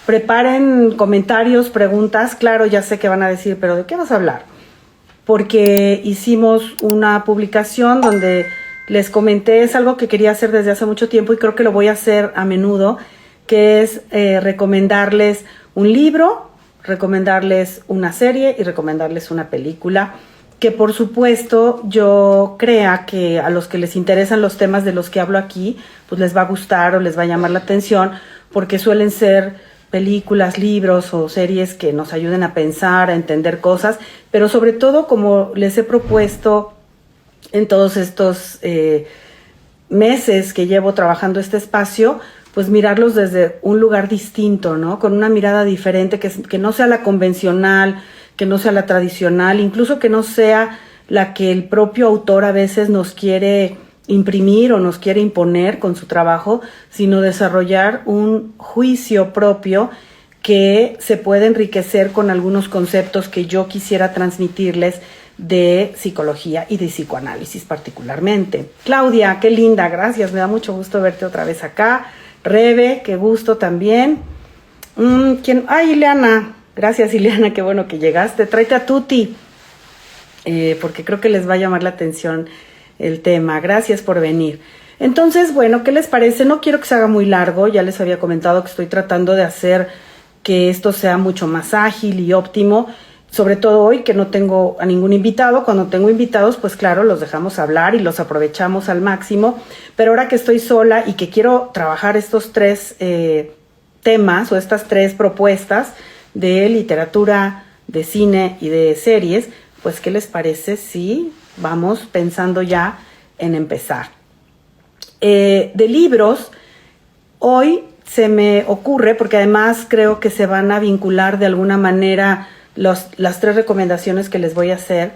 preparen comentarios, preguntas. Claro, ya sé que van a decir, pero ¿de qué vas a hablar? Porque hicimos una publicación donde les comenté, es algo que quería hacer desde hace mucho tiempo y creo que lo voy a hacer a menudo, que es recomendarles un libro, recomendarles una serie y recomendarles una película, que por supuesto yo crea que a los que les interesan los temas de los que hablo aquí, pues les va a gustar o les va a llamar la atención, porque suelen ser películas, libros o series que nos ayuden a pensar, a entender cosas, pero sobre todo, como les he propuesto en todos estos meses que llevo trabajando este espacio, pues mirarlos desde un lugar distinto, ¿no? Con una mirada diferente, que no sea la convencional, que no sea la tradicional, incluso que no sea la que el propio autor a veces nos quiere imprimir o nos quiere imponer con su trabajo, sino desarrollar un juicio propio que se puede enriquecer con algunos conceptos que yo quisiera transmitirles de psicología y de psicoanálisis particularmente. Claudia, qué linda, gracias, me da mucho gusto verte otra vez acá. Rebe, qué gusto también. ¿Quién? Ay, Ileana, gracias Ileana, qué bueno que llegaste. Tráete a Tuti, porque creo que les va a llamar la atención el tema. Gracias por venir. Entonces, bueno, ¿qué les parece? No quiero que se haga muy largo, ya les había comentado que estoy tratando de hacer que esto sea mucho más ágil y óptimo, sobre todo hoy que no tengo a ningún invitado. Cuando tengo invitados, pues claro, los dejamos hablar y los aprovechamos al máximo, pero ahora que estoy sola y que quiero trabajar estos tres temas o estas tres propuestas de literatura, de cine y de series, pues ¿qué les parece si vamos pensando ya en empezar? De libros, hoy se me ocurre, porque además creo que se van a vincular de alguna manera las tres recomendaciones que les voy a hacer,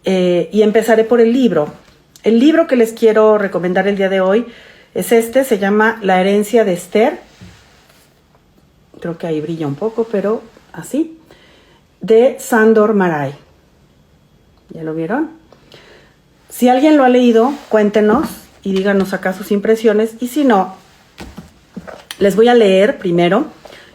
y empezaré por el libro. El libro que les quiero recomendar el día de hoy es se llama La herencia de Esther. Creo que ahí brilla un poco, pero así, de Sándor Márai. ¿Ya lo vieron? Si alguien lo ha leído, cuéntenos y díganos acá sus impresiones, y si no, les voy a leer primero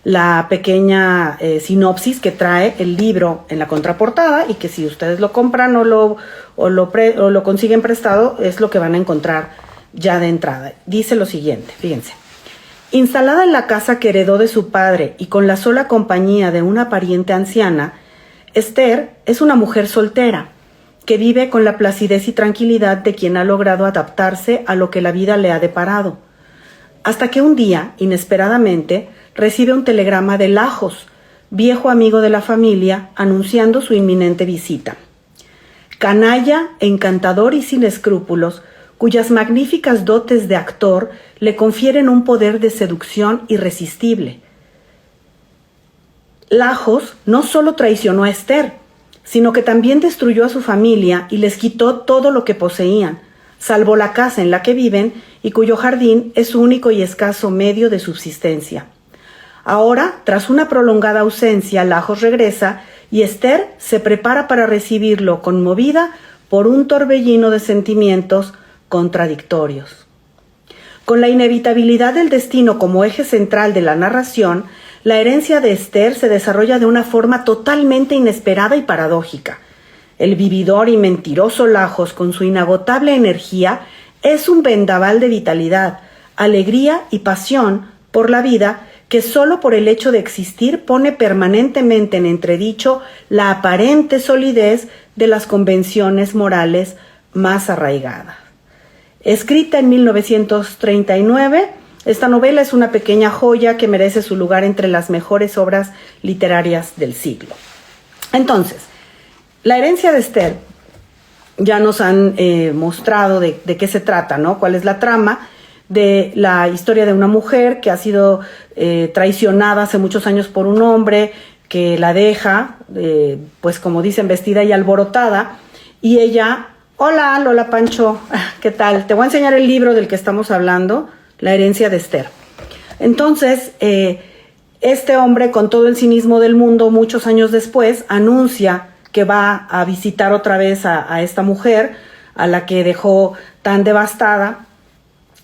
la pequeña sinopsis que trae el libro en la contraportada, y que si ustedes lo compran o lo consiguen prestado, es lo que van a encontrar ya de entrada. Dice lo siguiente, fíjense. Instalada en la casa que heredó de su padre y con la sola compañía de una pariente anciana, Esther es una mujer soltera que vive con la placidez y tranquilidad de quien ha logrado adaptarse a lo que la vida le ha deparado. Hasta que un día, inesperadamente, recibe un telegrama de Lajos, viejo amigo de la familia, anunciando su inminente visita. Canalla, encantador y sin escrúpulos, cuyas magníficas dotes de actor le confieren un poder de seducción irresistible. Lajos no solo traicionó a Esther, sino que también destruyó a su familia y les quitó todo lo que poseían, salvo la casa en la que viven y cuyo jardín es su único y escaso medio de subsistencia. Ahora, tras una prolongada ausencia, Lajos regresa y Esther se prepara para recibirlo, conmovida por un torbellino de sentimientos contradictorios. Con la inevitabilidad del destino como eje central de la narración, la herencia de Esther se desarrolla de una forma totalmente inesperada y paradójica. El vividor y mentiroso Lajos, con su inagotable energía, es un vendaval de vitalidad, alegría y pasión por la vida que solo por el hecho de existir pone permanentemente en entredicho la aparente solidez de las convenciones morales más arraigadas. Escrita en 1939, esta novela es una pequeña joya que merece su lugar entre las mejores obras literarias del siglo. Entonces, La herencia de Esther, ya nos han mostrado de qué se trata, ¿no? Cuál es la trama de la historia de una mujer que ha sido traicionada hace muchos años por un hombre que la deja, pues como dicen, vestida y alborotada, y ella, hola Lola Pancho, ¿qué tal? Te voy a enseñar el libro del que estamos hablando, La herencia de Esther. Entonces, este hombre, con todo el cinismo del mundo, muchos años después, anuncia que va a visitar otra vez a esta mujer, a la que dejó tan devastada,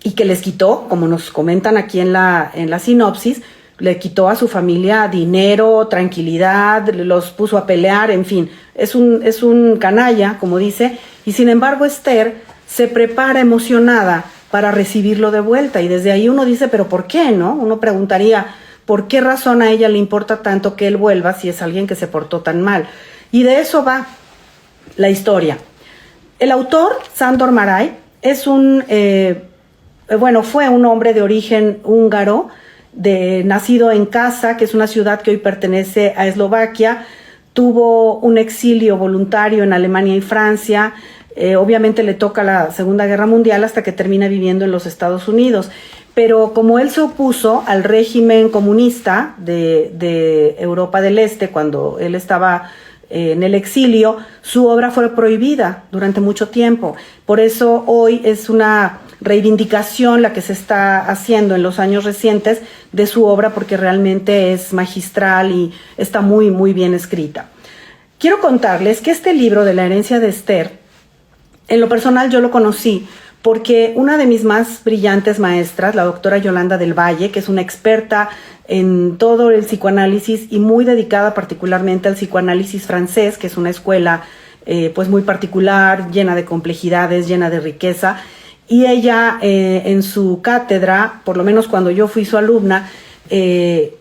y que les quitó, como nos comentan aquí en la sinopsis, le quitó a su familia dinero, tranquilidad, los puso a pelear, en fin, es un canalla, como dice, y sin embargo Esther se prepara emocionada para recibirlo de vuelta, y desde ahí uno dice, pero ¿por qué, no? Uno preguntaría, ¿por qué razón a ella le importa tanto que él vuelva si es alguien que se portó tan mal? Y de eso va la historia. El autor, Sándor Márai, es fue un hombre de origen húngaro, nacido en Kassa, que es una ciudad que hoy pertenece a Eslovaquia. Tuvo un exilio voluntario en Alemania y Francia. Obviamente le toca la Segunda Guerra Mundial hasta que termina viviendo en los Estados Unidos. Pero como él se opuso al régimen comunista de Europa del Este, cuando él estaba en el exilio, su obra fue prohibida durante mucho tiempo. Por eso hoy es una reivindicación la que se está haciendo en los años recientes de su obra, porque realmente es magistral y está muy, muy bien escrita. Quiero contarles que este libro de la herencia de Esther, en lo personal yo lo conocí porque una de mis más brillantes maestras, la doctora Yolanda del Valle, que es una experta en todo el psicoanálisis y muy dedicada particularmente al psicoanálisis francés, que es una escuela pues muy particular, llena de complejidades, llena de riqueza, y ella en su cátedra, por lo menos cuando yo fui su alumna,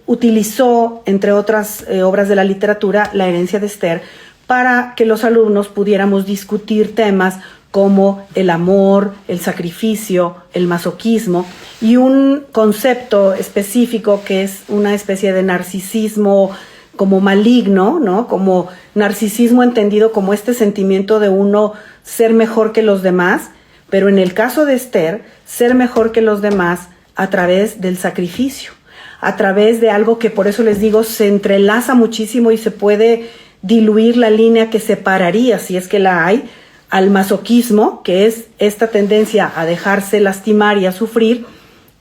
utilizó, entre otras obras de la literatura, la herencia de Esther, para que los alumnos pudiéramos discutir temas como el amor, el sacrificio, el masoquismo y un concepto específico que es una especie de narcisismo como maligno, ¿no? Como narcisismo entendido como este sentimiento de uno ser mejor que los demás, pero en el caso de Esther, ser mejor que los demás a través del sacrificio, a través de algo que, por eso les digo, se entrelaza muchísimo y se puede diluir la línea que separaría, si es que la hay, al masoquismo, que es esta tendencia a dejarse lastimar y a sufrir,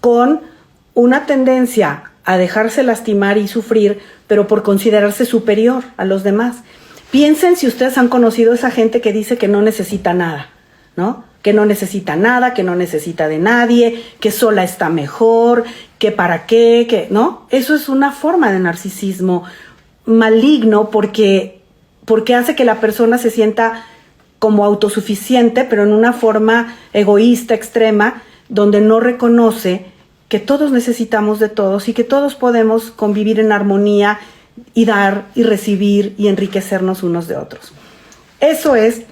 con una tendencia a dejarse lastimar y sufrir, pero por considerarse superior a los demás. Piensen si ustedes han conocido a esa gente que dice que no necesita nada, ¿no? Que no necesita nada, que no necesita de nadie, que sola está mejor, que para qué, que, ¿no? Eso es una forma de narcisismo maligno porque hace que la persona se sienta como autosuficiente, pero en una forma egoísta, extrema, donde no reconoce que todos necesitamos de todos y que todos podemos convivir en armonía y dar y recibir y enriquecernos unos de otros. Eso es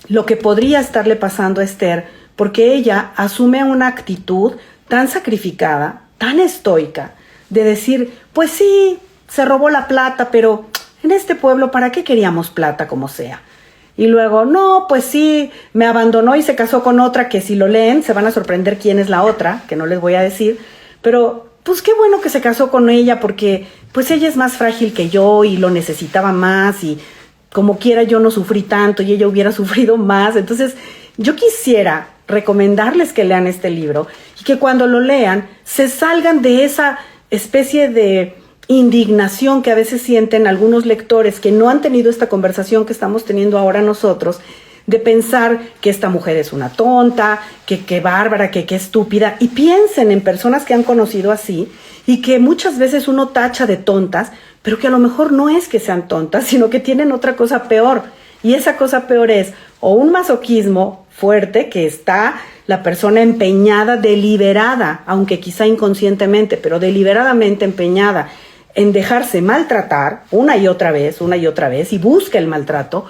lo que podría estarle pasando a Esther, porque ella asume una actitud tan sacrificada, tan estoica, de decir, pues sí, se robó la plata, pero en este pueblo, ¿para qué queríamos plata como sea? Y luego, no, pues sí, me abandonó y se casó con otra, que si lo leen se van a sorprender quién es la otra, que no les voy a decir, pero pues qué bueno que se casó con ella, porque pues ella es más frágil que yo y lo necesitaba más, y como quiera yo no sufrí tanto y ella hubiera sufrido más. Entonces yo quisiera recomendarles que lean este libro y que cuando lo lean se salgan de esa especie de indignación que a veces sienten algunos lectores que no han tenido esta conversación que estamos teniendo ahora nosotros, de pensar que esta mujer es una tonta, que bárbara, que estúpida, y piensen en personas que han conocido así y que muchas veces uno tacha de tontas, pero que a lo mejor no es que sean tontas, sino que tienen otra cosa peor, y esa cosa peor es o un masoquismo fuerte, que está la persona empeñada, deliberada, aunque quizá inconscientemente, pero deliberadamente empeñada en dejarse maltratar una y otra vez, y busca el maltrato,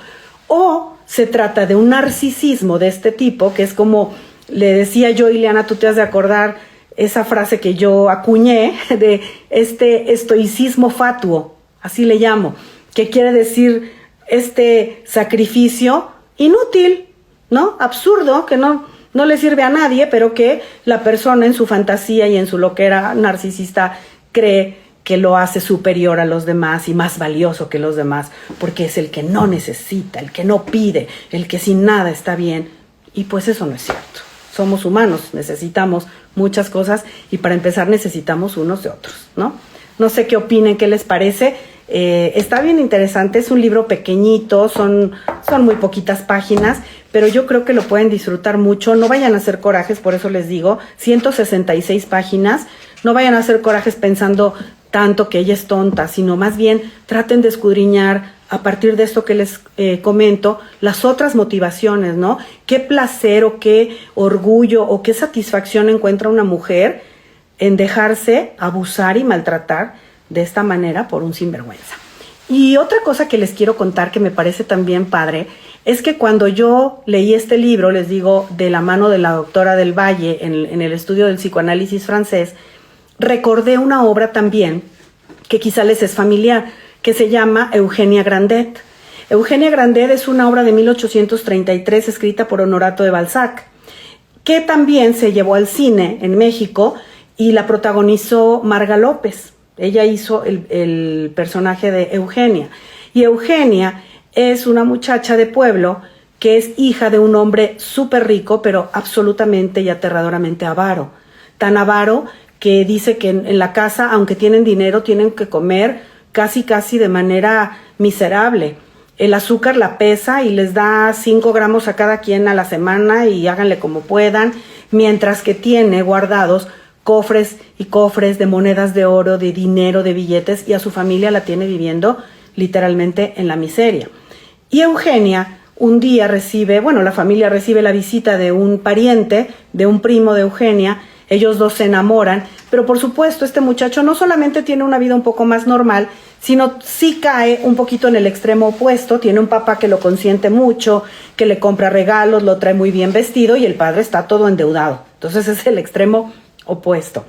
o se trata de un narcisismo de este tipo, que es como le decía yo, Ileana, tú te has de acordar esa frase que yo acuñé, de este estoicismo fatuo, así le llamo, que quiere decir este sacrificio inútil, ¿no? Absurdo, que no le sirve a nadie, pero que la persona en su fantasía y en su loquera narcisista cree que lo hace superior a los demás y más valioso que los demás, porque es el que no necesita, el que no pide, el que sin nada está bien. Y pues eso no es cierto. Somos humanos, necesitamos muchas cosas y para empezar necesitamos unos de otros, ¿no? No sé qué opinen, qué les parece. Está bien interesante, es un libro pequeñito, son muy poquitas páginas, pero yo creo que lo pueden disfrutar mucho. No vayan a hacer corajes, por eso les digo, 166 páginas. No vayan a hacer corajes pensando tanto que ella es tonta, sino más bien traten de escudriñar a partir de esto que les comento, las otras motivaciones, ¿no? ¿Qué placer o qué orgullo o qué satisfacción encuentra una mujer en dejarse abusar y maltratar de esta manera por un sinvergüenza? Y otra cosa que les quiero contar que me parece también padre es que cuando yo leí este libro, les digo, de la mano de la doctora del Valle en el estudio del psicoanálisis francés, recordé una obra también que quizá les es familiar, que se llama Eugenia Grandet. Eugenia Grandet es una obra de 1833 escrita por Honorato de Balzac, que también se llevó al cine en México y la protagonizó Marga López. Ella hizo el personaje de Eugenia. Y Eugenia es una muchacha de pueblo que es hija de un hombre súper rico, pero absolutamente y aterradoramente avaro. Tan avaro que dice que en la casa, aunque tienen dinero, tienen que comer casi de manera miserable. El azúcar la pesa y les da 5 gramos a cada quien a la semana y háganle como puedan, mientras que tiene guardados cofres y cofres de monedas de oro, de dinero, de billetes, y a su familia la tiene viviendo literalmente en la miseria. Y Eugenia un día la familia recibe la visita de un pariente, de un primo de Eugenia. Ellos dos se enamoran, pero por supuesto este muchacho no solamente tiene una vida un poco más normal, sino sí cae un poquito en el extremo opuesto. Tiene un papá que lo consiente mucho, que le compra regalos, lo trae muy bien vestido, y el padre está todo endeudado. Entonces es el extremo opuesto.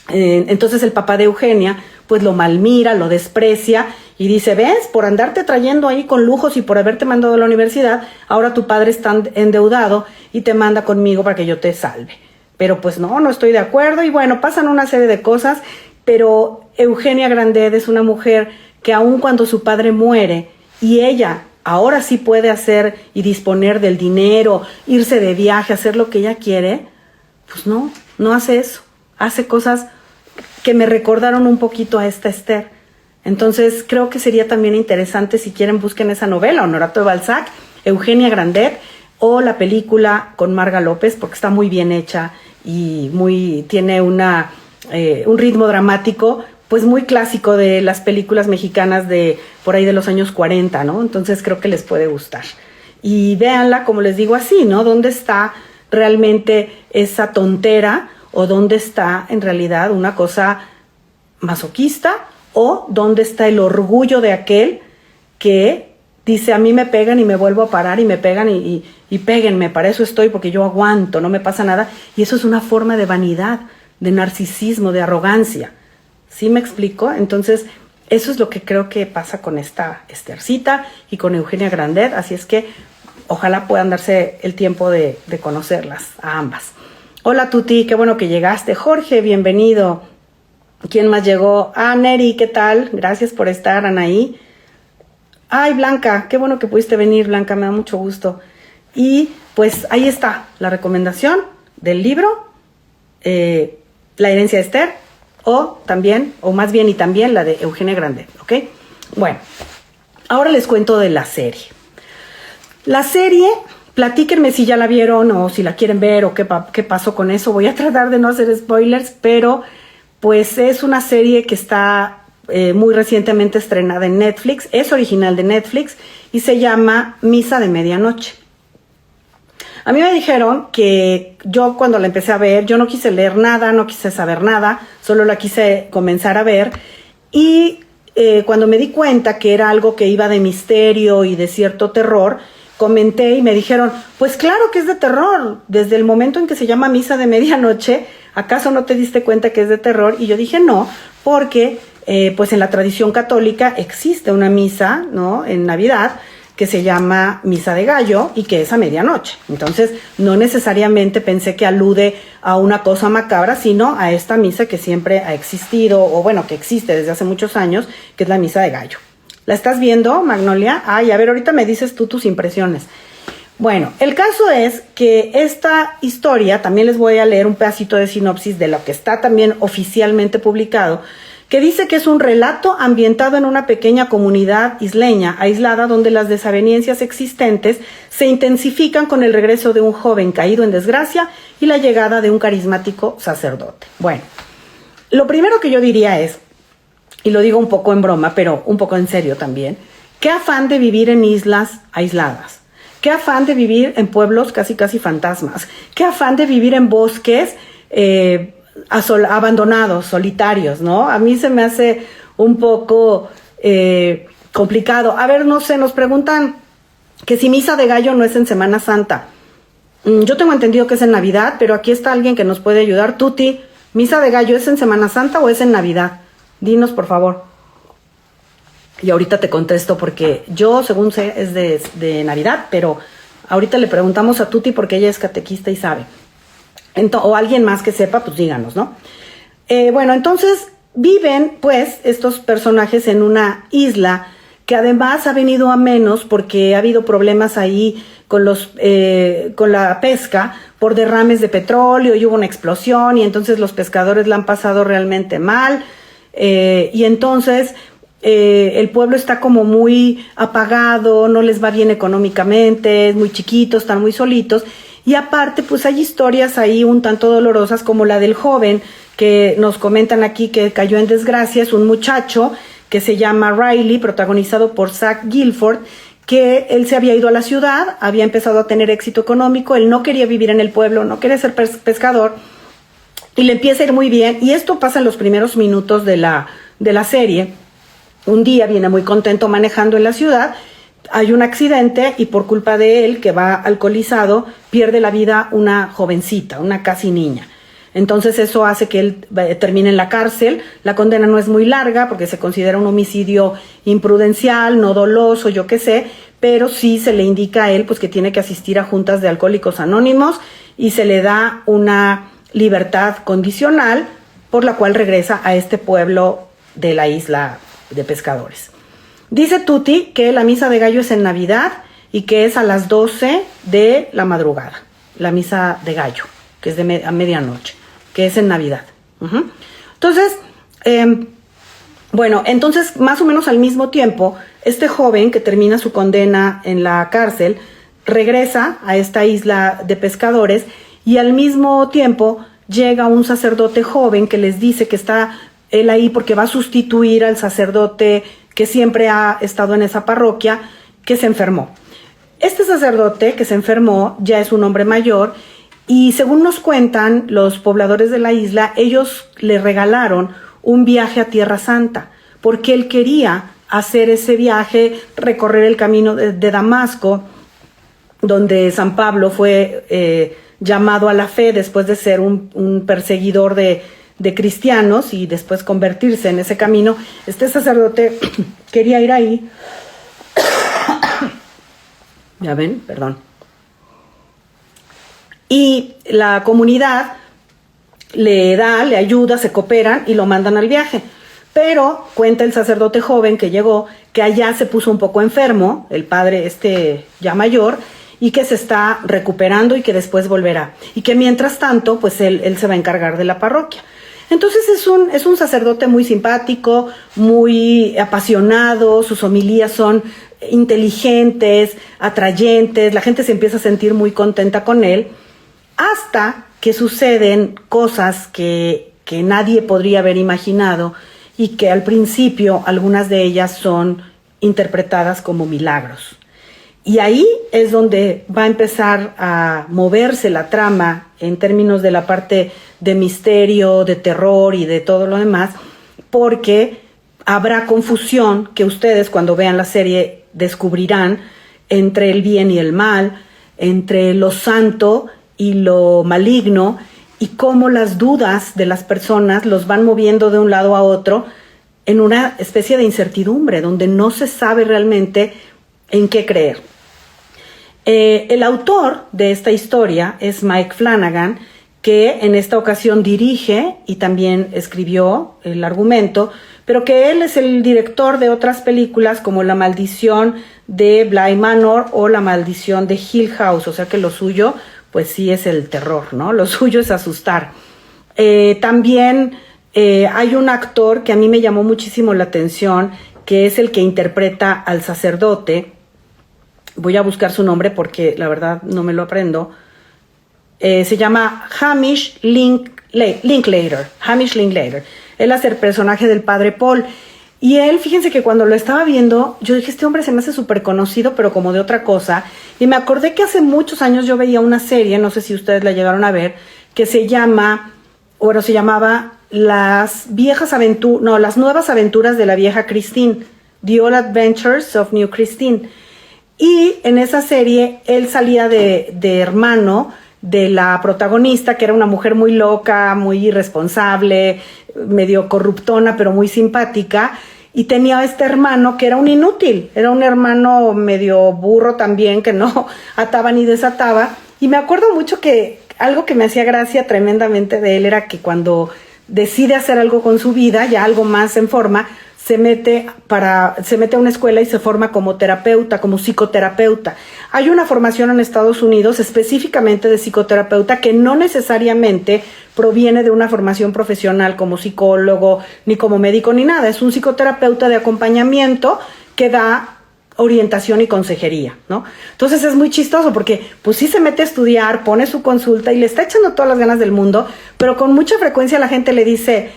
Entonces el papá de Eugenia pues lo malmira, lo desprecia y dice: ¿ves? Por andarte trayendo ahí con lujos y por haberte mandado a la universidad, ahora tu padre está endeudado y te manda conmigo para que yo te salve. Pero pues no estoy de acuerdo, y bueno, pasan una serie de cosas, pero Eugenia Grandet es una mujer que aun cuando su padre muere y ella ahora sí puede hacer y disponer del dinero, irse de viaje, hacer lo que ella quiere, pues no hace eso, hace cosas que me recordaron un poquito a esta Esther. Entonces creo que sería también interesante, si quieren, busquen esa novela, Honorato de Balzac, Eugenia Grandet, o la película con Marga López, porque está muy bien hecha y tiene un ritmo dramático pues muy clásico de las películas mexicanas de por ahí de los años 40, ¿no? Entonces creo que les puede gustar. Y véanla, como les digo, así, ¿no? ¿Dónde está realmente esa tontera, o dónde está en realidad una cosa masoquista, o dónde está el orgullo de aquel que dice: a mí me pegan y me vuelvo a parar, y me pegan y péguenme, para eso estoy, porque yo aguanto, no me pasa nada? Y eso es una forma de vanidad, de narcisismo, de arrogancia. ¿Sí me explico? Entonces eso es lo que creo que pasa con esta Esthercita y con Eugenia Grandet, así es que ojalá puedan darse el tiempo de conocerlas a ambas. Hola Tuti, qué bueno que llegaste. Jorge, bienvenido. ¿Quién más llegó? Neri, ¿qué tal? Gracias por estar, Anaí. Ay, Blanca, qué bueno que pudiste venir, Blanca, me da mucho gusto. Y pues ahí está la recomendación del libro, La herencia de Esther, o más bien la de Eugenia Grandet, ¿ok? Bueno, ahora les cuento de la serie. La serie, platíquenme si ya la vieron o si la quieren ver o qué pasó con eso. Voy a tratar de no hacer spoilers, pero pues es una serie que está muy recientemente estrenada en Netflix, es original de Netflix y se llama Misa de Medianoche. A mí me dijeron que yo cuando la empecé a ver, yo no quise leer nada, no quise saber nada, solo la quise comenzar a ver, y cuando me di cuenta que era algo que iba de misterio y de cierto terror, comenté y me dijeron: pues claro que es de terror, desde el momento en que se llama Misa de Medianoche, ¿acaso no te diste cuenta que es de terror? Y yo dije no, porque pues en la tradición católica existe una misa, ¿no?, en Navidad, que se llama Misa de Gallo y que es a medianoche. Entonces no necesariamente pensé que alude a una cosa macabra, sino a esta misa que siempre ha existido, o bueno, que existe desde hace muchos años, que es la Misa de Gallo. ¿La estás viendo, Magnolia? Ay, a ver, ahorita me dices tú tus impresiones. Bueno, el caso es que esta historia, también les voy a leer un pedacito de sinopsis de lo que está también oficialmente publicado, que dice que es un relato ambientado en una pequeña comunidad isleña, aislada, donde las desavenencias existentes se intensifican con el regreso de un joven caído en desgracia y la llegada de un carismático sacerdote. Bueno, lo primero que yo diría es y lo digo un poco en broma, pero un poco en serio también, qué afán de vivir en islas aisladas, qué afán de vivir en pueblos casi casi fantasmas, qué afán de vivir en bosques abandonados, solitarios, ¿no? A mí se me hace un poco complicado. A ver, no sé, nos preguntan que si Misa de Gallo no es en Semana Santa. Yo tengo entendido que es en Navidad, pero aquí está alguien que nos puede ayudar. Tuti, ¿Misa de Gallo es en Semana Santa o es en Navidad? Dinos, por favor. Y ahorita te contesto porque yo, según sé, es de Navidad, pero ahorita le preguntamos a Tuti porque ella es catequista y sabe. O alguien más que sepa, pues díganos, ¿no? Bueno, entonces viven, pues, estos personajes en una isla que además ha venido a menos porque ha habido problemas ahí con la pesca por derrames de petróleo y hubo una explosión y entonces los pescadores la han pasado realmente mal y entonces el pueblo está como muy apagado, no les va bien económicamente, es muy chiquito, están muy solitos y aparte pues hay historias ahí un tanto dolorosas como la del joven que nos comentan aquí que cayó en desgracia, es un muchacho que se llama Riley, protagonizado por Zach Gilford, que él se había ido a la ciudad, había empezado a tener éxito económico, él no quería vivir en el pueblo, no quería ser pescador, y le empieza a ir muy bien, y esto pasa en los primeros minutos de la serie. Un día viene muy contento manejando en la ciudad, hay un accidente, y por culpa de él, que va alcoholizado, pierde la vida una jovencita, una casi niña. Entonces eso hace que él termine en la cárcel. La condena no es muy larga porque se considera un homicidio imprudencial, no doloso, yo qué sé, pero sí se le indica a él pues que tiene que asistir a juntas de Alcohólicos Anónimos y se le da una libertad condicional por la cual regresa a este pueblo de la isla de pescadores. Dice Tuti que la misa de gallo es en Navidad y que es a las 12 de la madrugada, la misa de gallo, que es a medianoche, que es en Navidad. Entonces, bueno, entonces más o menos al mismo tiempo, este joven que termina su condena en la cárcel, regresa a esta isla de pescadores y al mismo tiempo llega un sacerdote joven que les dice que está él ahí porque va a sustituir al sacerdote que siempre ha estado en esa parroquia, que se enfermó. Este sacerdote que se enfermó ya es un hombre mayor y según nos cuentan los pobladores de la isla, ellos le regalaron un viaje a Tierra Santa, porque él quería hacer ese viaje, recorrer el camino de Damasco, donde San Pablo fue llamado a la fe después de ser un perseguidor de cristianos y después convertirse en ese camino. Este sacerdote quería ir ahí. Ya ven, perdón. Y la comunidad le ayuda, se cooperan y lo mandan al viaje. Pero cuenta el sacerdote joven que llegó que allá se puso un poco enfermo, el padre ya mayor, y que se está recuperando y que después volverá. Y que mientras tanto, pues él se va a encargar de la parroquia. Entonces es un sacerdote muy simpático, muy apasionado, sus homilías son inteligentes, atrayentes, la gente se empieza a sentir muy contenta con él, hasta que suceden cosas que nadie podría haber imaginado y que al principio algunas de ellas son interpretadas como milagros. Y ahí es donde va a empezar a moverse la trama en términos de la parte de misterio, de terror y de todo lo demás, porque habrá confusión que ustedes cuando vean la serie descubrirán entre el bien y el mal, entre lo santo y lo maligno, y cómo las dudas de las personas los van moviendo de un lado a otro en una especie de incertidumbre, donde no se sabe realmente en qué creer. El autor de esta historia es Mike Flanagan, que en esta ocasión dirige y también escribió el argumento, pero que él es el director de otras películas como La maldición de Bly Manor o La maldición de Hill House, o sea que lo suyo pues sí es el terror, ¿no? Lo suyo es asustar. También hay un actor que a mí me llamó muchísimo la atención, que es el que interpreta al sacerdote. Voy a buscar su nombre porque la verdad no me lo aprendo. Se llama Hamish Linklater. Hamish Linklater. Él hace el personaje del padre Paul. Y él, fíjense que cuando lo estaba viendo, yo dije, este hombre se me hace súper conocido, pero como de otra cosa. Y me acordé que hace muchos años yo veía una serie, no sé si ustedes la llegaron a ver, que se llamaba Las Nuevas Aventuras de la Vieja Christine, The Old Adventures of New Christine. Y en esa serie él salía de hermano de la protagonista, que era una mujer muy loca, muy irresponsable, medio corruptona, pero muy simpática, y tenía este hermano que era un inútil, era un hermano medio burro también, que no ataba ni desataba. Y me acuerdo mucho que algo que me hacía gracia tremendamente de él era que cuando decide hacer algo con su vida, ya algo más en forma, se mete a una escuela y se forma como terapeuta, como psicoterapeuta. Hay una formación en Estados Unidos específicamente de psicoterapeuta que no necesariamente proviene de una formación profesional como psicólogo, ni como médico, ni nada. Es un psicoterapeuta de acompañamiento que da orientación y consejería, ¿no? Entonces es muy chistoso porque pues sí se mete a estudiar, pone su consulta y le está echando todas las ganas del mundo, pero con mucha frecuencia la gente le dice,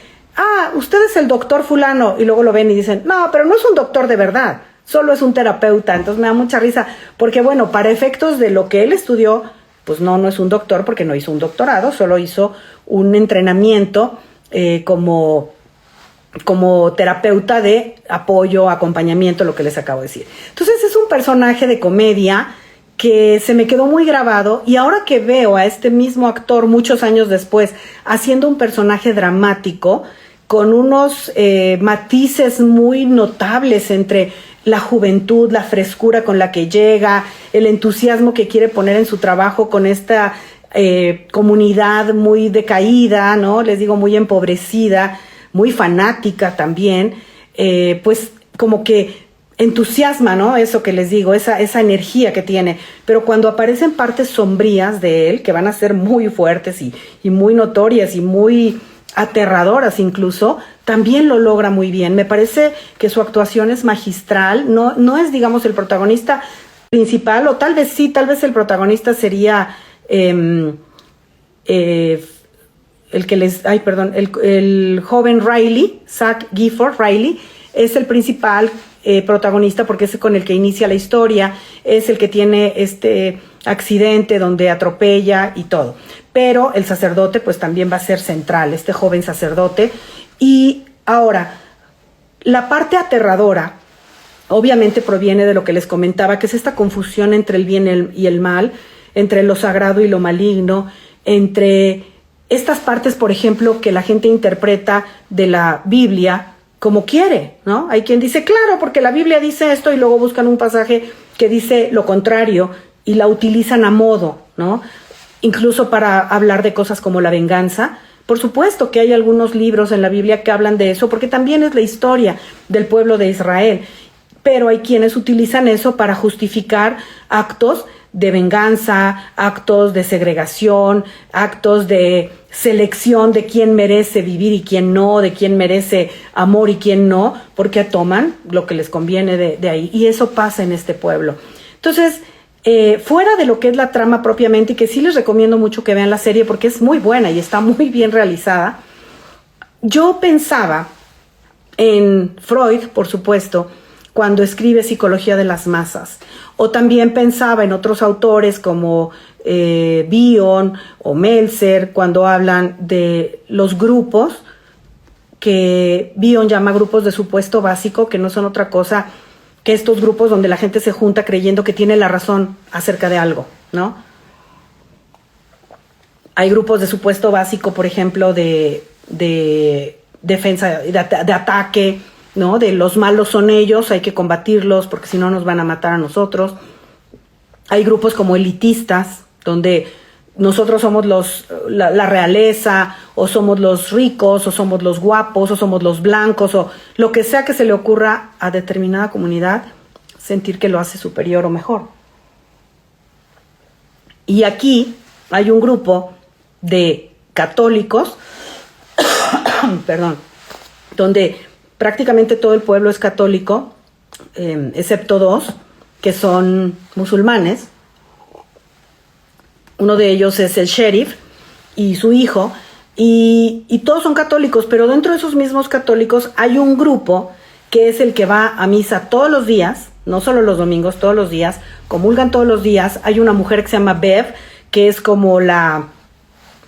usted es el doctor fulano, y luego lo ven y dicen, no, pero no es un doctor de verdad, solo es un terapeuta. Entonces me da mucha risa, porque bueno, para efectos de lo que él estudió, pues no es un doctor porque no hizo un doctorado, solo hizo un entrenamiento como terapeuta de apoyo, acompañamiento, lo que les acabo de decir. Entonces es un personaje de comedia que se me quedó muy grabado, y ahora que veo a este mismo actor muchos años después haciendo un personaje dramático con unos matices muy notables entre la juventud, la frescura con la que llega, el entusiasmo que quiere poner en su trabajo con esta comunidad muy decaída, ¿no? Les digo, muy empobrecida, muy fanática también, pues como que entusiasma, ¿no? Eso que les digo, esa energía que tiene. Pero cuando aparecen partes sombrías de él, que van a ser muy fuertes y muy notorias y muy aterradoras incluso, también lo logra muy bien. Me parece que su actuación es magistral. No es, digamos, el protagonista principal, o tal vez sí, tal vez el protagonista sería el joven Riley, Zach Gifford Riley, es el principal protagonista porque es con el que inicia la historia, es el que tiene este accidente donde atropella y todo. Pero el sacerdote pues también va a ser central, este joven sacerdote. Y ahora, la parte aterradora obviamente proviene de lo que les comentaba, que es esta confusión entre el bien y el mal, entre lo sagrado y lo maligno, entre estas partes, por ejemplo, que la gente interpreta de la Biblia como quiere, ¿no? Hay quien dice, claro, porque la Biblia dice esto, y luego buscan un pasaje que dice lo contrario y la utilizan a modo, ¿no? Incluso para hablar de cosas como la venganza. Por supuesto que hay algunos libros en la Biblia que hablan de eso, porque también es la historia del pueblo de Israel. Pero hay quienes utilizan eso para justificar actos de venganza, actos de segregación, actos de selección de quién merece vivir y quién no, de quién merece amor y quién no, porque toman lo que les conviene de ahí. Y eso pasa en este pueblo. Entonces, fuera de lo que es la trama propiamente, y que sí les recomiendo mucho que vean la serie porque es muy buena y está muy bien realizada, yo pensaba en Freud, por supuesto, cuando escribe Psicología de las Masas, o también pensaba en otros autores como Bion o Meltzer, cuando hablan de los grupos que Bion llama grupos de supuesto básico, que no son otra cosa que estos grupos donde la gente se junta creyendo que tiene la razón acerca de algo, ¿no? Hay grupos de supuesto básico, por ejemplo, de defensa, de ataque, ¿no? De los malos son ellos, hay que combatirlos porque si no nos van a matar a nosotros. Hay grupos como elitistas, donde nosotros somos la realeza, o somos los ricos, o somos los guapos, o somos los blancos, o lo que sea que se le ocurra a determinada comunidad, sentir que lo hace superior o mejor. Y aquí hay un grupo de católicos, perdón, donde prácticamente todo el pueblo es católico, excepto dos, que son musulmanes. Uno de ellos es el sheriff y su hijo, y todos son católicos, pero dentro de esos mismos católicos hay un grupo que es el que va a misa todos los días, no solo los domingos, todos los días, comulgan todos los días. Hay una mujer que se llama Bev, que es como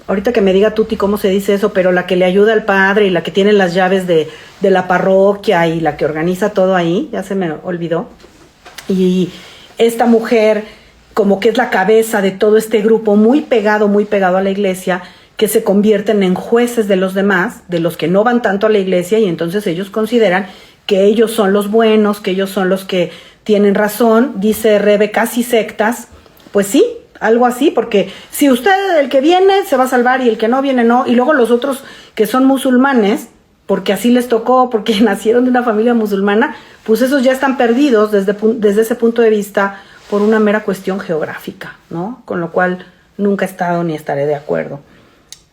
ahorita que me diga Tuti cómo se dice eso, pero la que le ayuda al padre y la que tiene las llaves de la parroquia y la que organiza todo ahí, ya se me olvidó. Y esta mujer como que es la cabeza de todo este grupo muy pegado a la iglesia, que se convierten en jueces de los demás, de los que no van tanto a la iglesia, y entonces ellos consideran que ellos son los buenos, que ellos son los que tienen razón. Dice Rebe, casi sectas. Pues sí, algo así, porque si usted, el que viene, se va a salvar y el que no viene, no. Y luego los otros que son musulmanes, porque así les tocó, porque nacieron de una familia musulmana, pues esos ya están perdidos desde ese punto de vista por una mera cuestión geográfica, ¿no? Con lo cual nunca he estado ni estaré de acuerdo.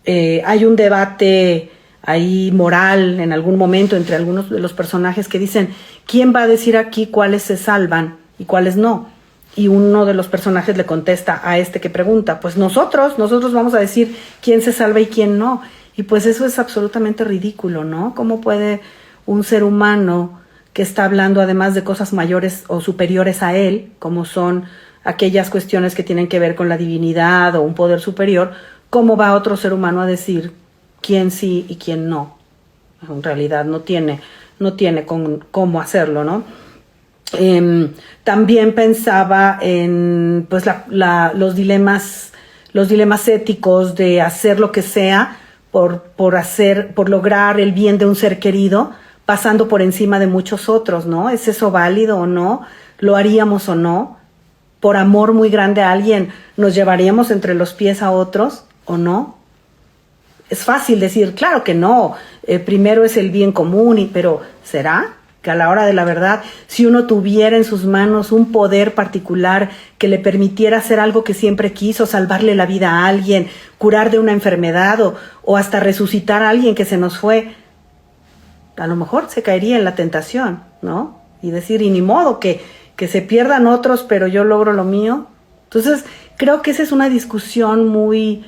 Hay un debate ahí moral en algún momento entre algunos de los personajes que dicen, ¿quién va a decir aquí cuáles se salvan y cuáles no? Y uno de los personajes le contesta a este que pregunta, pues nosotros vamos a decir quién se salva y quién no. Y pues eso es absolutamente ridículo, ¿no? ¿Cómo puede un ser humano que está hablando además de cosas mayores o superiores a él, como son aquellas cuestiones que tienen que ver con la divinidad o un poder superior, cómo va otro ser humano a decir quién sí y quién no? En realidad no tiene cómo hacerlo, ¿no? También pensaba en pues los dilemas éticos de hacer lo que sea por lograr el bien de un ser querido, pasando por encima de muchos otros, ¿no? ¿Es eso válido o no? ¿Lo haríamos o no? ¿Por amor muy grande a alguien nos llevaríamos entre los pies a otros o no? Es fácil decir, claro que no, primero es el bien común, pero ¿será que a la hora de la verdad, si uno tuviera en sus manos un poder particular que le permitiera hacer algo que siempre quiso, salvarle la vida a alguien, curar de una enfermedad o hasta resucitar a alguien que se nos fue, a lo mejor se caería en la tentación, ¿no? Y decir, y ni modo, que se pierdan otros, pero yo logro lo mío. Entonces, creo que esa es una discusión muy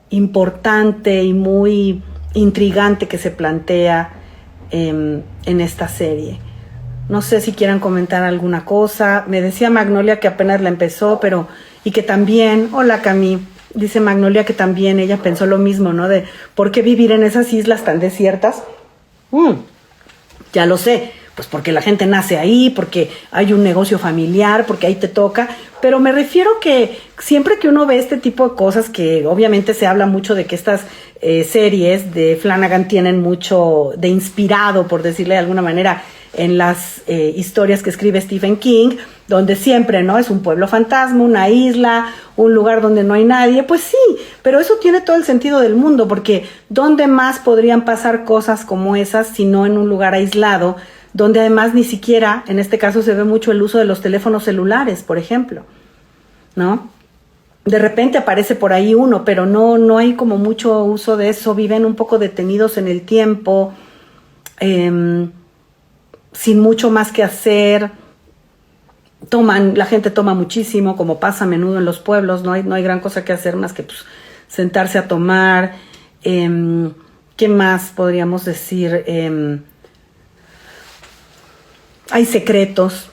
importante y muy intrigante que se plantea en esta serie. No sé si quieran comentar alguna cosa. Me decía Magnolia que apenas la empezó, y que también, hola Cami, dice Magnolia que también ella pensó lo mismo, ¿no? De ¿por qué vivir en esas islas tan desiertas? Ya lo sé, pues porque la gente nace ahí, porque hay un negocio familiar, porque ahí te toca, pero me refiero que siempre que uno ve este tipo de cosas, que obviamente se habla mucho de que estas series de Flanagan tienen mucho de inspirado, por decirle de alguna manera, en las historias que escribe Stephen King, donde siempre, ¿no? Es un pueblo fantasma, una isla, un lugar donde no hay nadie. Pues sí, pero eso tiene todo el sentido del mundo, porque ¿dónde más podrían pasar cosas como esas si no en un lugar aislado, donde además ni siquiera, en este caso se ve mucho el uso de los teléfonos celulares, por ejemplo, ¿no? De repente aparece por ahí uno, pero no hay como mucho uso de eso, viven un poco detenidos en el tiempo, sin mucho más que hacer. La gente toma muchísimo, como pasa a menudo en los pueblos, no hay gran cosa que hacer más que pues, sentarse a tomar. ¿Qué más podríamos decir? Hay secretos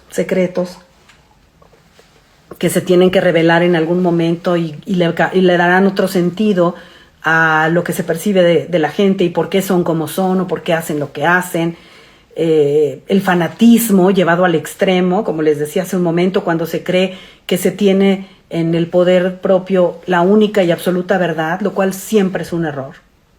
que se tienen que revelar en algún momento y le darán otro sentido a lo que se percibe de la gente y por qué son como son o por qué hacen lo que hacen. El fanatismo llevado al extremo, como les decía hace un momento, cuando se cree que se tiene en el poder propio la única y absoluta verdad, lo cual siempre es un error,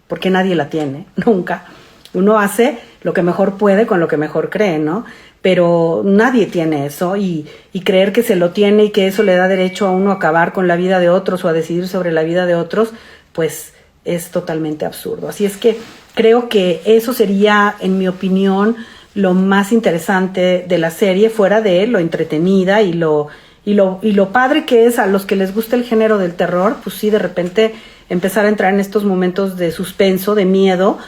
porque nadie la tiene, nunca. Uno hace lo que mejor puede con lo que mejor cree, ¿no? Pero nadie tiene eso y creer que se lo tiene y que eso le da derecho a uno a acabar con la vida de otros o a decidir sobre la vida de otros, pues es totalmente absurdo. Así es que creo que eso sería, en mi opinión, lo más interesante de la serie, fuera de lo entretenida y lo padre que es a los que les gusta el género del terror, pues sí, de repente empezar a entrar en estos momentos de suspenso, de miedo,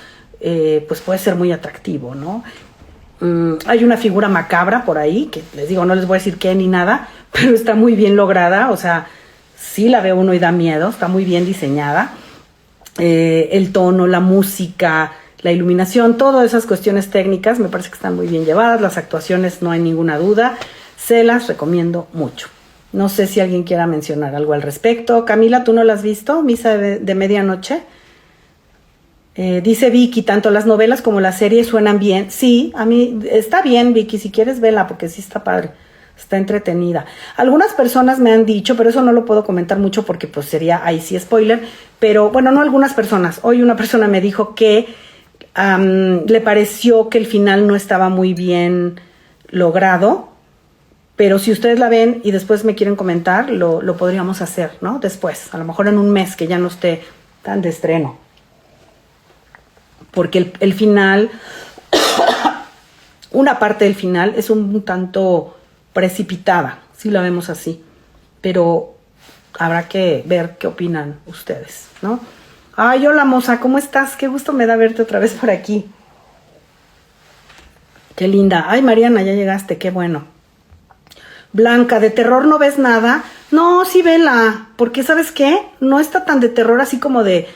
pues puede ser muy atractivo, ¿no? Hay una figura macabra por ahí, que les digo, no les voy a decir qué ni nada, pero está muy bien lograda, o sea, sí la ve uno y da miedo, está muy bien diseñada. El tono, la música, la iluminación, todas esas cuestiones técnicas me parece que están muy bien llevadas, las actuaciones no hay ninguna duda, se las recomiendo mucho. No sé si alguien quiera mencionar algo al respecto. Camila, ¿tú no la has visto? Misa de medianoche. Dice Vicky, tanto las novelas como la serie suenan bien. Sí, a mí está bien, Vicky, si quieres vela, porque sí está padre, está entretenida. Algunas personas me han dicho, pero eso no lo puedo comentar mucho porque pues sería ahí sí spoiler, pero bueno, no algunas personas. Hoy una persona me dijo que le pareció que el final no estaba muy bien logrado, pero si ustedes la ven y después me quieren comentar, lo podríamos hacer, ¿no? Después, a lo mejor en un mes que ya no esté tan de estreno. Porque el final, una parte del final es un tanto precipitada, si la vemos así, pero habrá que ver qué opinan ustedes, ¿no? Ay, hola moza, ¿cómo estás? Qué gusto me da verte otra vez por aquí. Qué linda. Ay, Mariana, ya llegaste, qué bueno. Blanca, ¿de terror no ves nada? No, sí vela, porque ¿sabes qué? No está tan de terror así como de...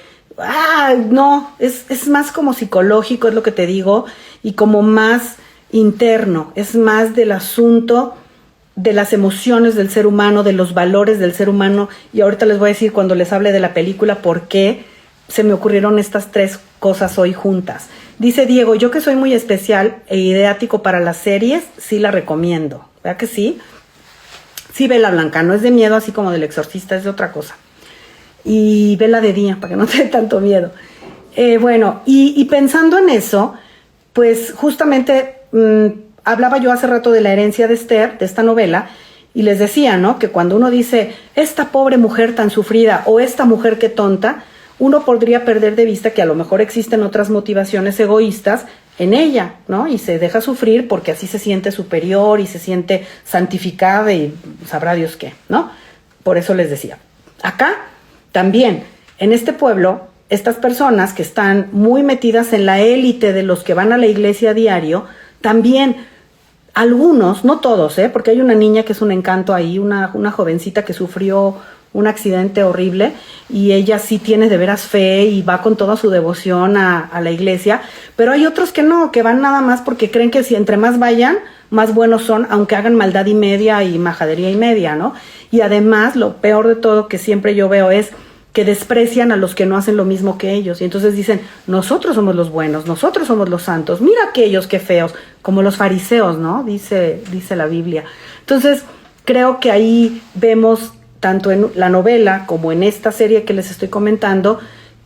no, es más como psicológico, es lo que te digo, y como más interno, es más del asunto de las emociones del ser humano, de los valores del ser humano, y ahorita les voy a decir cuando les hable de la película por qué se me ocurrieron estas tres cosas hoy juntas. Dice Diego, yo que soy muy especial e ideático para las series, sí la recomiendo, ¿verdad que sí? Sí, vela, Blanca, no es de miedo así como del Exorcista, es de otra cosa. Y vela de día, para que no te dé tanto miedo. Bueno, y pensando en eso, pues justamente hablaba yo hace rato de la herencia de Esther, de esta novela, y les decía, ¿no? Que cuando uno dice, esta pobre mujer tan sufrida, o esta mujer qué tonta, uno podría perder de vista que a lo mejor existen otras motivaciones egoístas en ella, ¿no? Y se deja sufrir porque así se siente superior y se siente santificada y sabrá Dios qué, ¿no? Por eso les decía. Acá también, en este pueblo, estas personas que están muy metidas en la élite de los que van a la iglesia a diario, también algunos, no todos, porque hay una niña que es un encanto ahí, una jovencita que sufrió un accidente horrible y ella sí tiene de veras fe y va con toda su devoción a la iglesia, pero hay otros que no, que van nada más porque creen que si entre más vayan, más buenos son, aunque hagan maldad y media y majadería y media, ¿no? Y además, lo peor de todo que siempre yo veo es que desprecian a los que no hacen lo mismo que ellos. Y entonces dicen, nosotros somos los buenos, nosotros somos los santos, mira aquellos qué feos, como los fariseos, ¿no? Dice la Biblia. Entonces, creo que ahí vemos, tanto en la novela como en esta serie que les estoy comentando,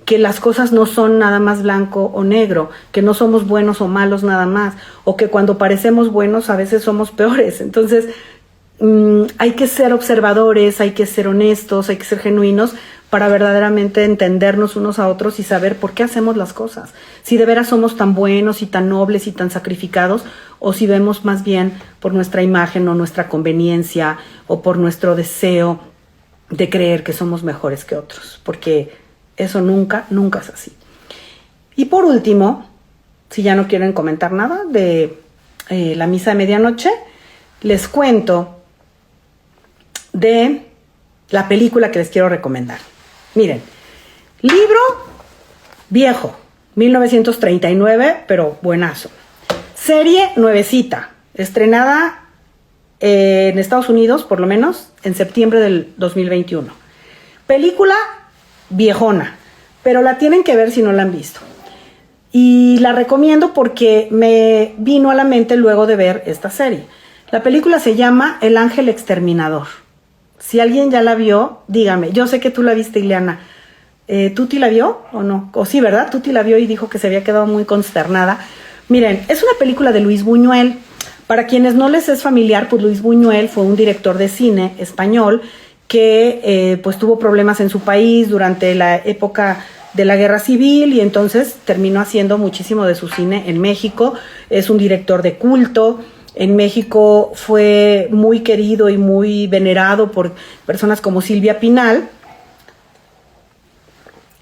que las cosas no son nada más blanco o negro, que no somos buenos o malos nada más, o que cuando parecemos buenos a veces somos peores. Entonces, hay que ser observadores, hay que ser honestos, hay que ser genuinos para verdaderamente entendernos unos a otros y saber por qué hacemos las cosas. Si de veras somos tan buenos y tan nobles y tan sacrificados, o si vemos más bien por nuestra imagen o nuestra conveniencia o por nuestro deseo de creer que somos mejores que otros, porque eso nunca es así. Y por último, si ya no quieren comentar nada de la misa de medianoche, les cuento de la película que les quiero recomendar. Miren, libro viejo, 1939, pero buenazo. Serie nuevecita, estrenada en Estados Unidos, por lo menos, en septiembre del 2021. Película viejona, pero la tienen que ver si no la han visto. Y la recomiendo porque me vino a la mente luego de ver esta serie. La película se llama El Ángel Exterminador. Si alguien ya la vio, dígame. Yo sé que tú la viste, Ileana. ¿Tuti la vio o no? O sí, ¿verdad? Tuti la vio y dijo que se había quedado muy consternada. Miren, es una película de Luis Buñuel. Para quienes no les es familiar, pues Luis Buñuel fue un director de cine español que pues tuvo problemas en su país durante la época de la Guerra Civil y entonces terminó haciendo muchísimo de su cine en México. Es un director de culto. En México fue muy querido y muy venerado por personas como Silvia Pinal.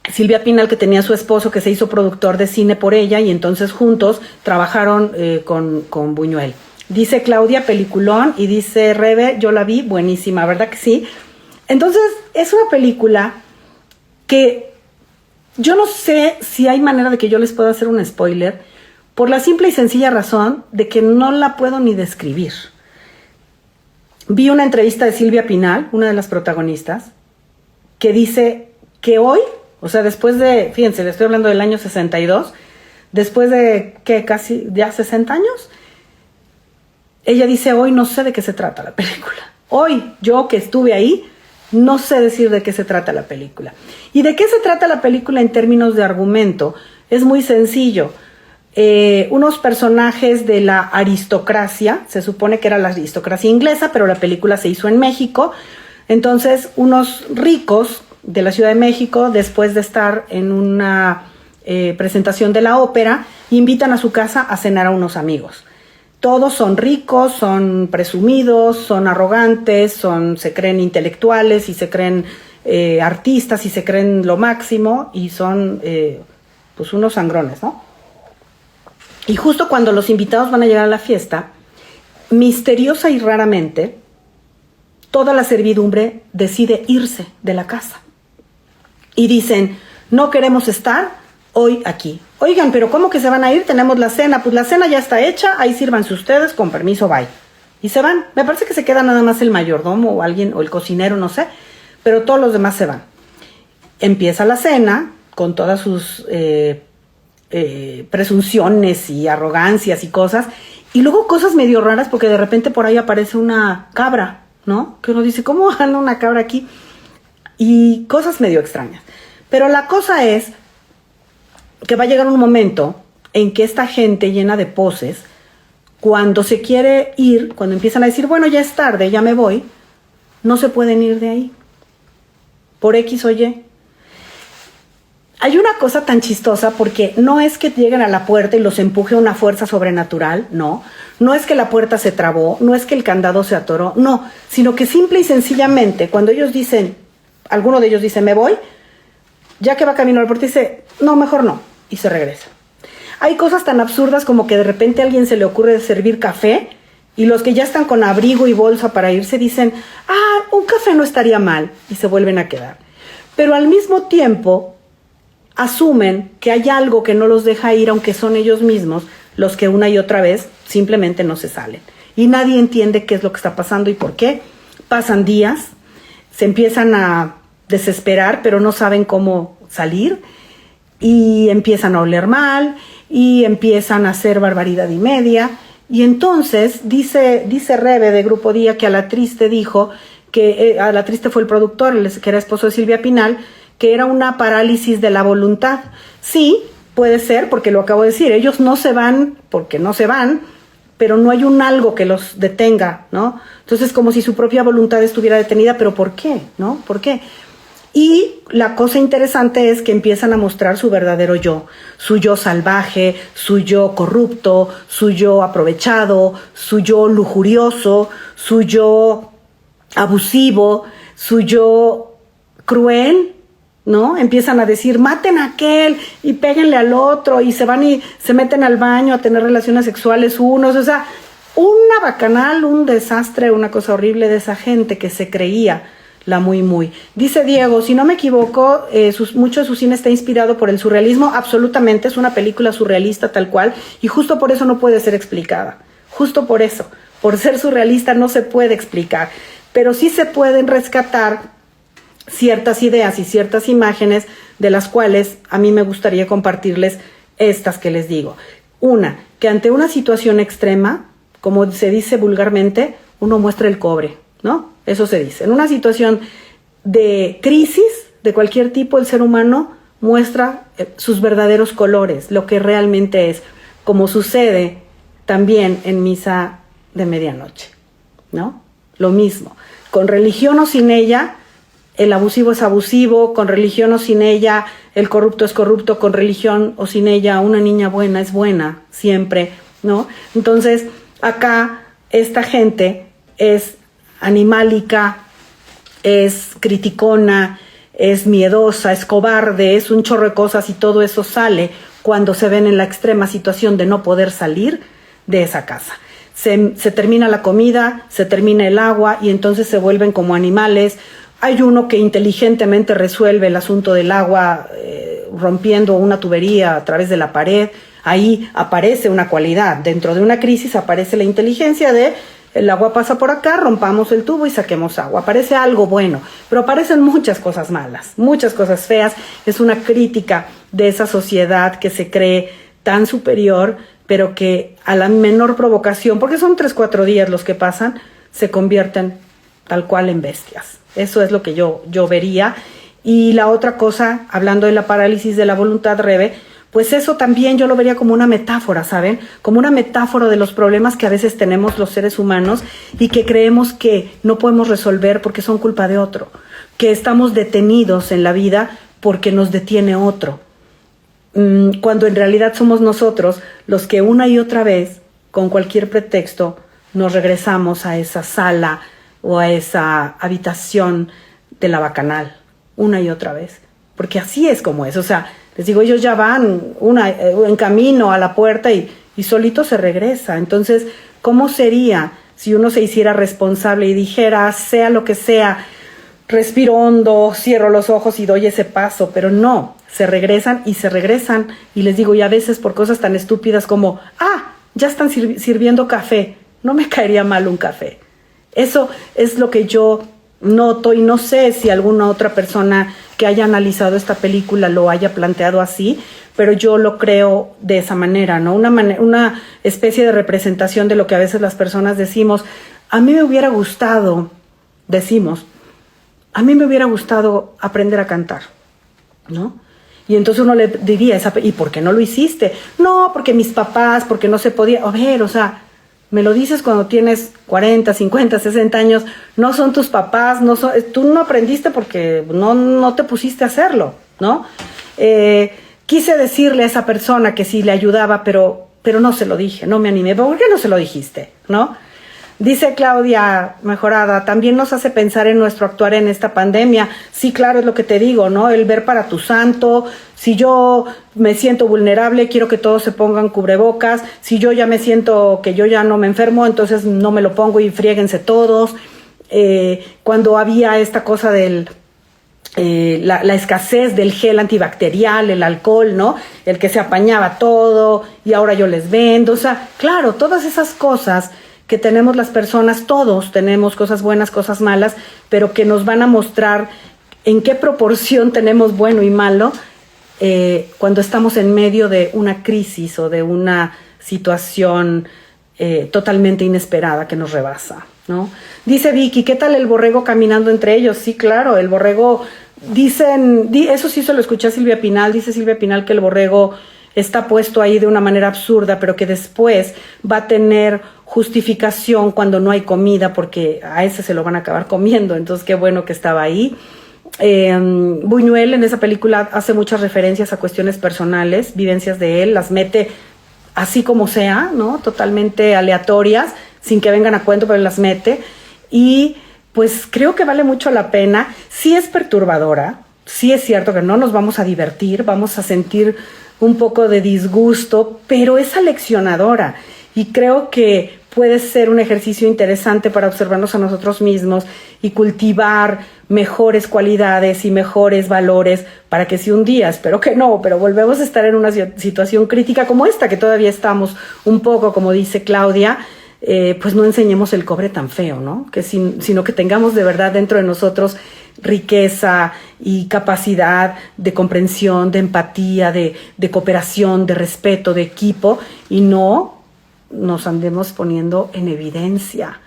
Silvia Pinal, que tenía a su esposo que se hizo productor de cine por ella y entonces juntos trabajaron con Buñuel. Dice Claudia, peliculón, y dice Rebe, yo la vi, buenísima, ¿verdad que sí? Entonces es una película que yo no sé si hay manera de que yo les pueda hacer un spoiler, por la simple y sencilla razón de que no la puedo ni describir. Vi una entrevista de Silvia Pinal, una de las protagonistas, que dice que hoy, o sea, después de, fíjense, le estoy hablando del año 62, después de, ¿qué? Casi ya 60 años, ella dice, hoy no sé de qué se trata la película. Hoy, yo que estuve ahí, no sé decir de qué se trata la película. ¿Y de qué se trata la película en términos de argumento? Es muy sencillo. Unos personajes de la aristocracia, se supone que era la aristocracia inglesa, pero la película se hizo en México. Entonces, unos ricos de la Ciudad de México, después de estar en una presentación de la ópera, invitan a su casa a cenar a unos amigos. Todos son ricos, son presumidos, son arrogantes, se creen intelectuales y se creen artistas y se creen lo máximo y son pues unos sangrones, ¿no? Y justo cuando los invitados van a llegar a la fiesta, misteriosa y raramente, toda la servidumbre decide irse de la casa. Y dicen, no queremos estar hoy aquí. Oigan, pero ¿cómo que se van a ir? Tenemos la cena. Pues la cena ya está hecha, ahí sírvanse ustedes, con permiso, bye. Y se van. Me parece que se queda nada más el mayordomo o alguien, o el cocinero, no sé, pero todos los demás se van. Empieza la cena con todas sus presunciones y arrogancias y cosas, y luego cosas medio raras, porque de repente por ahí aparece una cabra, ¿no? Que uno dice, ¿cómo anda una cabra aquí? Y cosas medio extrañas. Pero la cosa es que va a llegar un momento en que esta gente llena de poses, cuando se quiere ir, cuando empiezan a decir, bueno, ya es tarde, ya me voy, no se pueden ir de ahí, por X o Y. Hay una cosa tan chistosa porque no es que lleguen a la puerta y los empuje una fuerza sobrenatural, no. No es que la puerta se trabó, no es que el candado se atoró, no. Sino que simple y sencillamente, cuando ellos dicen, alguno de ellos dice, me voy, ya que va camino a la puerta dice, no, mejor no, y se regresa. Hay cosas tan absurdas como que de repente a alguien se le ocurre servir café y los que ya están con abrigo y bolsa para irse dicen, un café no estaría mal, y se vuelven a quedar. Pero al mismo tiempo asumen que hay algo que no los deja ir, aunque son ellos mismos los que una y otra vez simplemente no se salen. Y nadie entiende qué es lo que está pasando y por qué. Pasan días, se empiezan a desesperar, pero no saben cómo salir, y empiezan a oler mal, y empiezan a hacer barbaridad y media. Y entonces dice Rebe de Grupo Día que a la Triste dijo que a la Triste fue el productor, que era esposo de Silvia Pinal, que era una parálisis de la voluntad. Sí, puede ser, porque lo acabo de decir, ellos no se van porque no se van, pero no hay un algo que los detenga, ¿no? Entonces, como si su propia voluntad estuviera detenida, pero ¿por qué? ¿No? ¿Por qué? Y la cosa interesante es que empiezan a mostrar su verdadero yo, su yo salvaje, su yo corrupto, su yo aprovechado, su yo lujurioso, su yo abusivo, su yo cruel, ¿no? Empiezan a decir, maten a aquel y péguenle al otro, y se van y se meten al baño a tener relaciones sexuales unos, o sea, una bacanal, un desastre, una cosa horrible de esa gente que se creía la muy. Dice Diego, si no me equivoco, mucho de su cine está inspirado por el surrealismo. Absolutamente, es una película surrealista tal cual, y justo por eso no puede ser explicada. Justo por eso, por ser surrealista no se puede explicar, pero sí se pueden rescatar ciertas ideas y ciertas imágenes de las cuales a mí me gustaría compartirles estas que les digo. Una, que ante una situación extrema, como se dice vulgarmente, uno muestra el cobre, ¿no? Eso se dice. En una situación de crisis de cualquier tipo, el ser humano muestra sus verdaderos colores, lo que realmente es, como sucede también en Misa de Medianoche, ¿no? Lo mismo, con religión o sin ella, el abusivo es abusivo, con religión o sin ella, el corrupto es corrupto, con religión o sin ella, una niña buena es buena, siempre, ¿no? Entonces, acá, esta gente es animálica, es criticona, es miedosa, es cobarde, es un chorro de cosas, y todo eso sale cuando se ven en la extrema situación de no poder salir de esa casa. Se termina la comida, se termina el agua, y entonces se vuelven como animales. Hay uno que inteligentemente resuelve el asunto del agua rompiendo una tubería a través de la pared. Ahí aparece una cualidad. Dentro de una crisis aparece la inteligencia de el agua pasa por acá, rompamos el tubo y saquemos agua. Aparece algo bueno, pero aparecen muchas cosas malas, muchas cosas feas. Es una crítica de esa sociedad que se cree tan superior, pero que a la menor provocación, porque son 3, 4 días los que pasan, se convierten tal cual en bestias. Eso es lo que yo vería. Y la otra cosa, hablando de la parálisis de la voluntad, Rebe, pues eso también yo lo vería como una metáfora, ¿saben? Como una metáfora de los problemas que a veces tenemos los seres humanos y que creemos que no podemos resolver porque son culpa de otro, que estamos detenidos en la vida porque nos detiene otro, cuando en realidad somos nosotros los que una y otra vez, con cualquier pretexto, nos regresamos a esa sala o a esa habitación de la bacanal, una y otra vez, porque así es como es. O sea, les digo, ellos ya van en camino a la puerta y solito se regresa. Entonces, ¿cómo sería si uno se hiciera responsable y dijera, sea lo que sea, respiro hondo, cierro los ojos y doy ese paso? Pero no, se regresan y les digo, y a veces por cosas tan estúpidas como, ya están sirviendo café, no me caería mal un café. Eso es lo que yo noto y no sé si alguna otra persona que haya analizado esta película lo haya planteado así, pero yo lo creo de esa manera, ¿no? Una especie de representación de lo que a veces las personas decimos. A mí me hubiera gustado aprender a cantar, ¿no? Y entonces uno le diría, ¿y por qué no lo hiciste? No, porque mis papás, porque no se podía. A ver, o sea, me lo dices cuando tienes 40, 50, 60 años, no son tus papás, tú no aprendiste porque no te pusiste a hacerlo, ¿no? Quise decirle a esa persona que sí le ayudaba, pero no se lo dije, no me animé. ¿Por qué no se lo dijiste, no? Dice Claudia Mejorada, también nos hace pensar en nuestro actuar en esta pandemia. Sí, claro, es lo que te digo, ¿no? El ver para tu santo. Si yo me siento vulnerable, quiero que todos se pongan cubrebocas. Si yo ya me siento que yo ya no me enfermo, entonces no me lo pongo y friéguense todos. Cuando había esta cosa del la escasez del gel antibacterial, el alcohol, ¿no? El que se apañaba todo y ahora yo les vendo. O sea, claro, todas esas cosas que tenemos las personas, todos tenemos cosas buenas, cosas malas, pero que nos van a mostrar en qué proporción tenemos bueno y malo cuando estamos en medio de una crisis o de una situación totalmente inesperada que nos rebasa, ¿no? Dice Vicky, ¿qué tal el borrego caminando entre ellos? Sí, claro, el borrego, eso sí se lo escuché a Silvia Pinal, dice Silvia Pinal que el borrego está puesto ahí de una manera absurda, pero que después va a tener justificación cuando no hay comida, porque a ese se lo van a acabar comiendo. Entonces, qué bueno que estaba ahí. Buñuel en esa película hace muchas referencias a cuestiones personales, vivencias de él, las mete así como sea, ¿no? Totalmente aleatorias, sin que vengan a cuento, pero las mete. Y pues creo que vale mucho la pena. Sí es perturbadora, sí es cierto que no nos vamos a divertir, vamos a sentir un poco de disgusto, pero es aleccionadora y creo que puede ser un ejercicio interesante para observarnos a nosotros mismos y cultivar mejores cualidades y mejores valores para que si un día, espero que no, pero volvemos a estar en una situación crítica como esta, que todavía estamos un poco, como dice Claudia, pues no enseñemos el cobre tan feo, ¿no? Sino que tengamos de verdad dentro de nosotros riqueza y capacidad de comprensión, de empatía, de cooperación, de respeto, de equipo, y no nos andemos poniendo en evidencia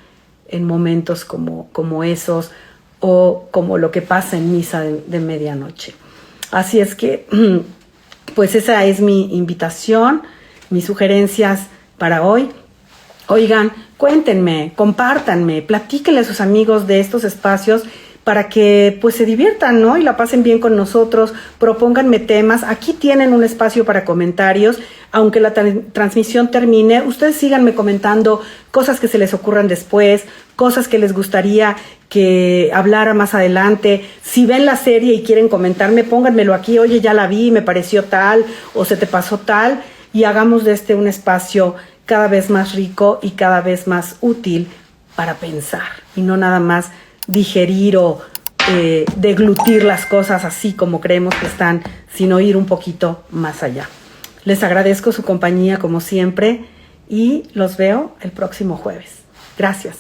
en momentos como esos o como lo que pasa en misa de medianoche. Así es que, pues esa es mi invitación, mis sugerencias para hoy. Oigan, cuéntenme, compártanme, platíquenle a sus amigos de estos espacios para que pues se diviertan, ¿no? Y la pasen bien con nosotros, propónganme temas. Aquí tienen un espacio para comentarios, aunque la transmisión termine, ustedes síganme comentando cosas que se les ocurran después, cosas que les gustaría que hablara más adelante. Si ven la serie y quieren comentarme, pónganmelo aquí, oye, ya la vi, me pareció tal, o se te pasó tal, y hagamos de este un espacio cada vez más rico y cada vez más útil para pensar, y no nada más digerir o deglutir las cosas así como creemos que están, sino ir un poquito más allá. Les agradezco su compañía como siempre y los veo el próximo jueves. Gracias.